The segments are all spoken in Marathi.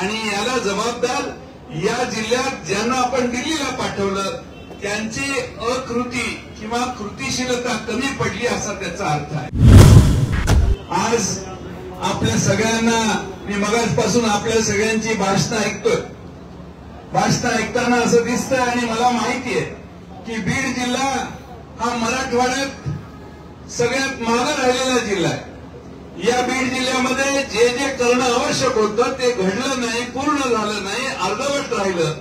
आणि याला जबाबदार या जिल्ह्यात ज्यांना आपण दिल्लीला पाठवलं त्यांची अकृती किंवा कृतीशीलता कमी पडली असा त्याचा अर्थ आहे। आज आपल्या सगळ्यांना मी मगाचपासून आपल्या सगळ्यांची भाषणं ऐकतोय। भाषणं ऐकताना असं दिसतंय आणि मला माहिती आहे की बीड जिल्हा हा मराठवाड्यात सगळ्यात मागे राहिलेला जिल्हा आहे। या बीड जिल्ह्यामध्ये जे जे करणं आवश्यक होतं ते घडलं नाही, पूर्ण झालं नाही, अर्धवट राहिलं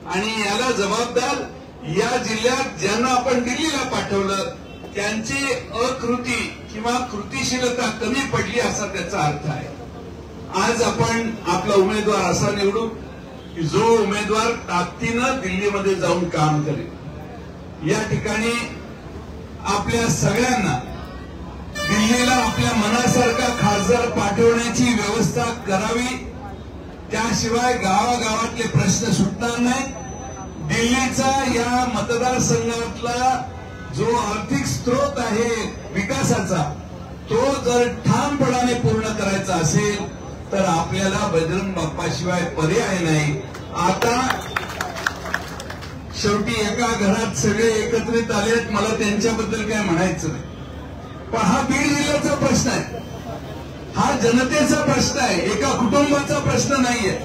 आणि याला जबाबदार या जिल्ह्यात ज्यांना आपण दिल्लीला पाठवलं त्यांची अकृती किंवा कृतीशीलता कमी पडली असा त्याचा अर्थ आहे। आज आपण आपला उमेदवार असा निवडू की जो उमेदवार ताकदीनं दिल्लीमध्ये जाऊन काम करेल। या ठिकाणी आपल्या सगळ्यांना दिल्लीला आपल्या मनासारखा खासदार पाठवण्याची व्यवस्था करावी, त्याशिवाय गावागावातले प्रश्न सुटणार नाही। दिल्लीचा या मतदारसंघातला जो आर्थिक स्रोत आहे विकासाचा तो जर ठामपणाने पूर्ण करायचा असेल तर आपल्याला बजरंग बाप्पाशिवाय पर्याय नाही। आता शेवटी एका घरात सगळे एकत्रित आलेत, मला त्यांच्याबद्दल काय म्हणायचं नाही, पण हा बीड जिल्ह्याचा प्रश्न आहे, हा जनतेचा प्रश्न आहे, एका कुटुंबाचा प्रश्न नाहीये।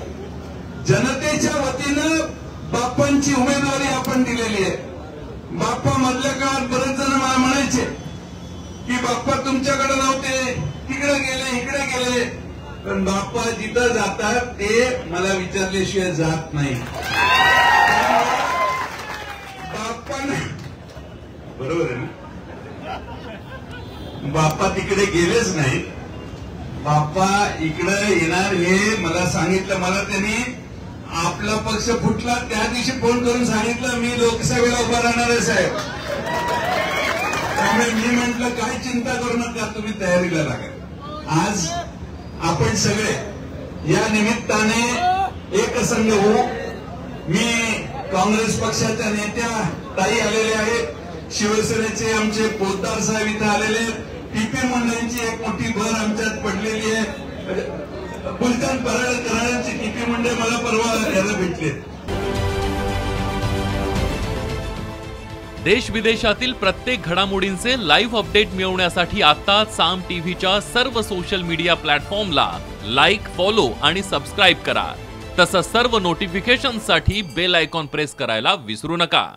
जनतेच्या वतीनं बाप्पांची उमेदवारी आपण दिलेली आहे। बाप्पा मधल्या काळात बरेच जण मला म्हणायचे की बाप्पा तुमच्याकडे नव्हते, तिकडे गेले, इकडे गेले, पण बाप्पा जिथं जातात ते मला विचारल्याशिवाय जात नाही। बाप्पाने बरोबर आहे ना, बाप्पा तिकडे गेलेच नाही, बाप्पा इकडे येणार हे मला सांगितलं। मला त्यांनी आपला पक्ष फुटला त्या दिवशी फोन करून सांगितलं मी लोकसभेला उभा राहणार आहे साहेब। त्यामुळे मी म्हटलं काय चिंता करू नका, तुम्ही तयारीला लागा। आज आपण सगळे या निमित्ताने एकसंघ होऊ। मी काँग्रेस पक्षाच्या नेत्या ताई आलेल्या आहेत, शिवसेनेचे आमचे पोतदार साहेब इथे आलेले, टीपी मंडळांची एक मोठी भर आमच्यात पडलेली आहे। बुलढाण कराडांची टीपी मंडळ मला परवा यायला भेटले। देश विदेशातील प्रत्येक घडामोडींचे लाईव्ह अपडेट मिळवण्यासाठी आता साम टीव्हीच्या सर्व सोशल मीडिया प्लॅटफॉर्मला लाईक, फॉलो आणि सबस्क्राईब करा। तसंच सर्व नोटिफिकेशनसाठी बेल आयकॉन प्रेस करायला विसरू नका।